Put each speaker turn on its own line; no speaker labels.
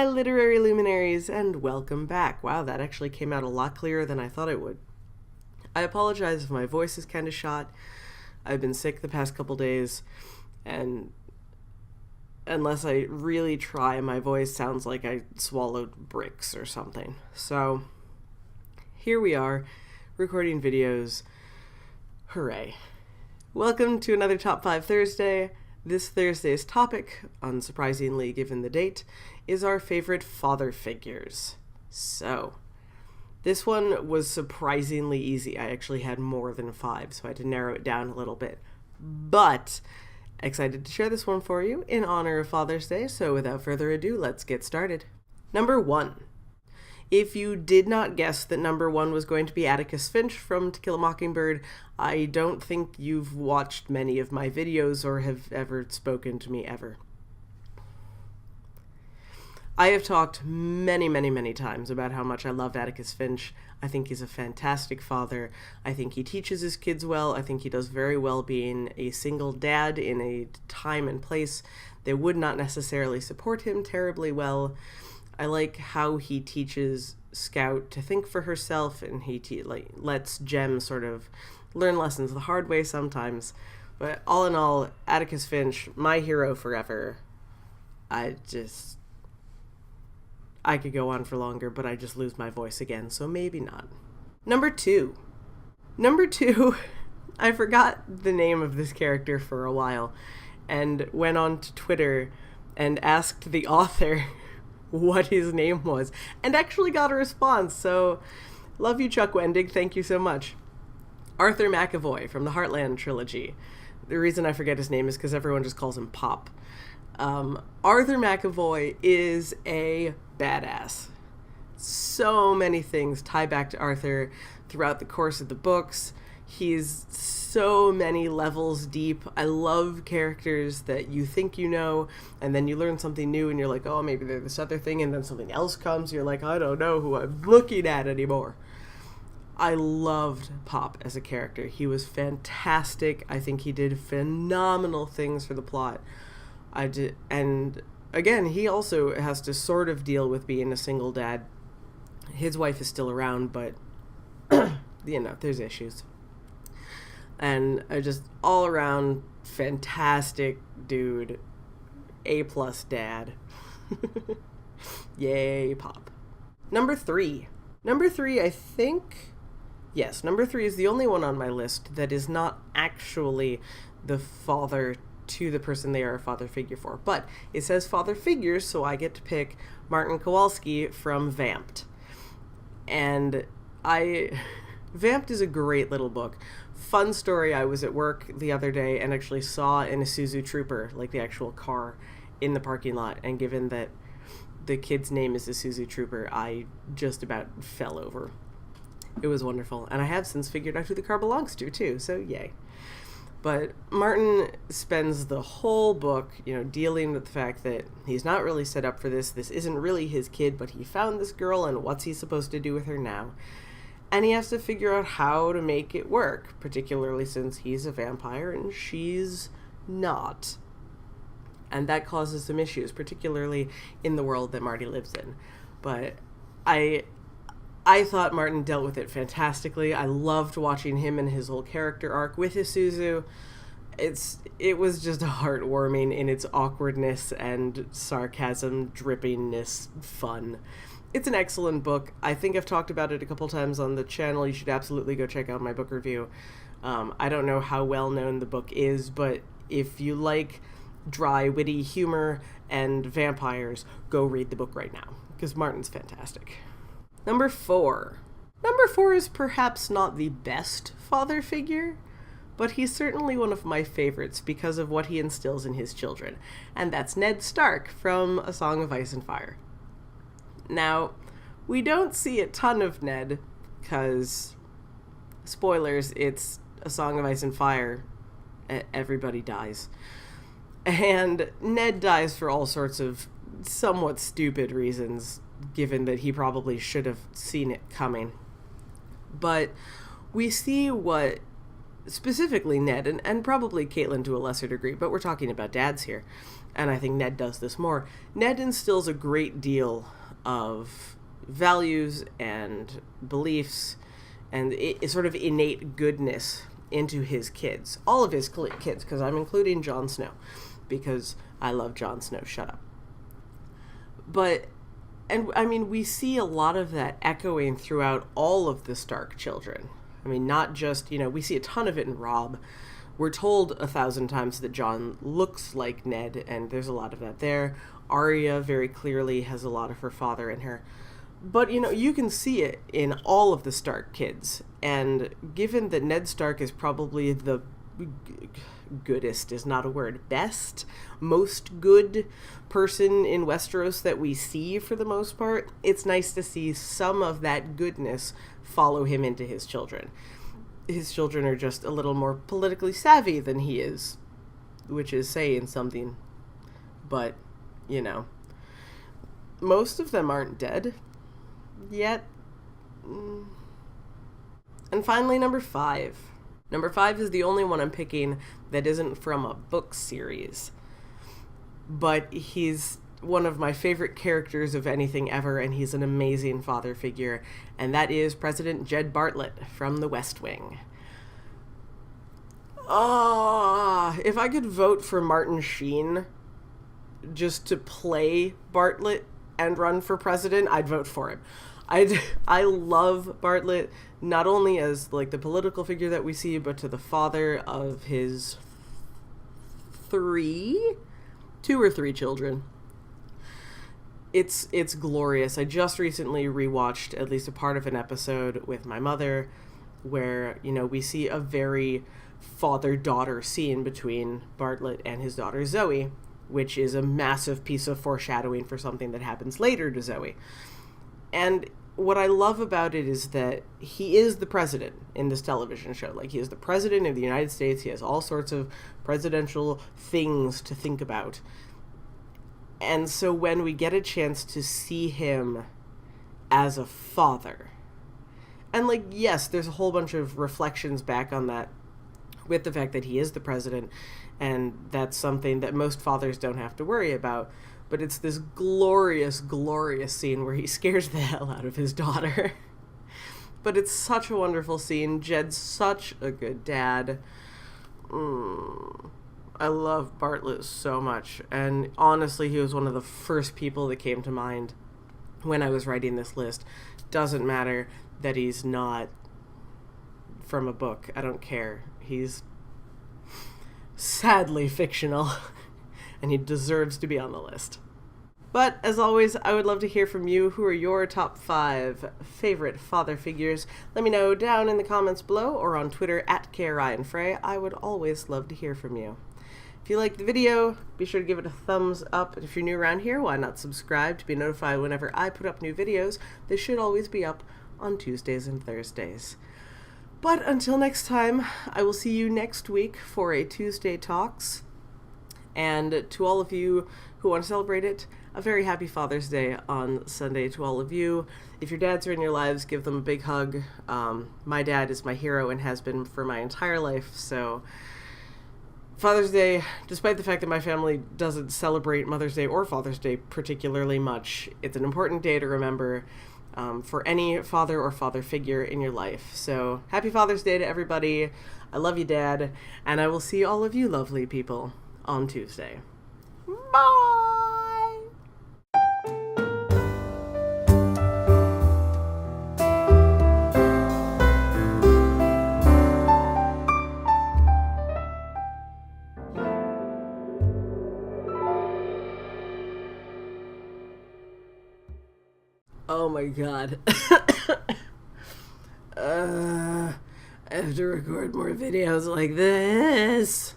my literary luminaries, and welcome back. Wow, that actually came out a lot clearer than I thought it would. I apologize if my voice is kind of shot. I've been sick the past couple days, and unless I really try, my voice sounds like I swallowed bricks or something. So, here we are, recording videos. Hooray. Welcome to another Top 5 Thursday. This Thursday's topic, unsurprisingly given the date, is our favorite father figures. So, this one was surprisingly easy. I actually had more than 5, so I had to narrow it down a little bit. But, excited to share this one for you in honor of Father's Day, so without further ado, let's get started. Number 1. If you did not guess that number 1 was going to be Atticus Finch from To Kill a Mockingbird, I don't think you've watched many of my videos or have ever spoken to me ever. I have talked many times about how much I love Atticus Finch. I think he's a fantastic father. I think he teaches his kids well. I think he does very well being a single dad in a time and place that would not necessarily support him terribly well. I like how he teaches Scout to think for herself, and he lets Jem sort of learn lessons the hard way sometimes. But all in all, Atticus Finch, my hero forever. I could go on for longer, but I just lose my voice again, so maybe not. Number 2, I forgot the name of this character for a while, and went on to Twitter and asked the author what his name was, and actually got a response, so love you, Chuck Wendig, thank you so much. Arthur McAvoy from the Heartland trilogy. The reason I forget his name is because everyone just calls him Pop. Arthur McAvoy is a badass. So many things tie back to Arthur throughout the course of the books. He's so many levels deep. I love characters that you think you know, and then you learn something new, and you're like, oh, maybe they're this other thing, and then something else comes. You're like, I don't know who I'm looking at anymore. I loved Pop as a character. He was fantastic. I think he did phenomenal things for the plot. And again, he also has to sort of deal with being a single dad. His wife is still around, but there's issues. And just all around fantastic dude, A+ dad. Yay, Pop. Number 3, I think. Yes, number 3 is the only one on my list that is not actually the father to the person they are a father figure for. But it says father figures, so I get to pick Martin Kowalski from Vamped. And Vamped is a great little book. Fun story, I was at work the other day and actually saw an Isuzu Trooper, like the actual car, in the parking lot. And given that the kid's name is Isuzu Trooper, I just about fell over. It was wonderful. And I have since figured out who the car belongs to, too, so yay. But Martin spends the whole book, dealing with the fact that he's not really set up for this. This isn't really his kid, but he found this girl, and what's he supposed to do with her now? And he has to figure out how to make it work, particularly since he's a vampire and she's not. And that causes some issues, particularly in the world that Marty lives in. But I thought Martin dealt with it fantastically. I loved watching him and his whole character arc with Isuzu. It was just heartwarming in its awkwardness and sarcasm, drippingness, fun. It's an excellent book. I think I've talked about it a couple times on the channel. You should absolutely go check out my book review. I don't know how well known the book is, but if you like dry, witty humor and vampires, go read the book right now, because Martin's fantastic. Number 4 is perhaps not the best father figure, but he's certainly one of my favorites because of what he instills in his children, and that's Ned Stark from A Song of Ice and Fire. Now, we don't see a ton of Ned, because, spoilers, it's A Song of Ice and Fire. Everybody dies. And Ned dies for all sorts of somewhat stupid reasons, given that he probably should have seen it coming. But we see what, specifically Ned, and probably Caitlin to a lesser degree, but we're talking about dads here, and I think Ned does this more, Ned instills a great deal of values and beliefs and sort of innate goodness into his kids. All of his kids, because I'm including Jon Snow, because I love Jon Snow. Shut up. But, and I mean, we see a lot of that echoing throughout all of the Stark children. I mean, not just, we see a ton of it in Robb. We're told 1,000 times that Jon looks like Ned, and there's a lot of that there. Arya very clearly has a lot of her father in her. But, you can see it in all of the Stark kids. And given that Ned Stark is probably the goodest is not a word, best, most good person in Westeros that we see for the most part, it's nice to see some of that goodness follow him into his children. His children are just a little more politically savvy than he is, which is saying something. But, most of them aren't dead yet. And finally, number 5. Number 5 is the only one I'm picking that isn't from a book series. But he's one of my favorite characters of anything ever, and he's an amazing father figure, and that is President Jed Bartlet from The West Wing. If I could vote for Martin Sheen just to play Bartlet and run for president, I'd vote for him. I love Bartlet, not only as the political figure that we see, but to the father of his 2 or 3 children. It's glorious. I just recently rewatched at least a part of an episode with my mother where, we see a very father-daughter scene between Bartlet and his daughter Zoe, which is a massive piece of foreshadowing for something that happens later to Zoe. And what I love about it is that he is the president in this television show. He is the president of the United States. He has all sorts of presidential things to think about. And so when we get a chance to see him as a father, and yes, there's a whole bunch of reflections back on that with the fact that he is the president, and that's something that most fathers don't have to worry about. But it's this glorious, glorious scene where he scares the hell out of his daughter. But it's such a wonderful scene. Jed's such a good dad. I love Bartlet so much. And honestly, he was one of the first people that came to mind when I was writing this list. Doesn't matter that he's not from a book. I don't care. He's sadly fictional. And he deserves to be on the list. But, as always, I would love to hear from you. Who are your top 5 favorite father figures? Let me know down in the comments below or on Twitter @KRyanFrey. I would always love to hear from you. If you liked the video, be sure to give it a thumbs up. And if you're new around here, why not subscribe to be notified whenever I put up new videos? They should always be up on Tuesdays and Thursdays. But until next time, I will see you next week for a Tuesday Talks. And to all of you who want to celebrate it, a very happy Father's Day on Sunday to all of you. If your dads are in your lives, give them a big hug. My dad is my hero and has been for my entire life. So Father's Day, despite the fact that my family doesn't celebrate Mother's Day or Father's Day particularly much, it's an important day to remember for any father or father figure in your life. So happy Father's Day to everybody. I love you, Dad. And I will see all of you lovely people on Tuesday. Bye! Oh my god. I have to record more videos like this.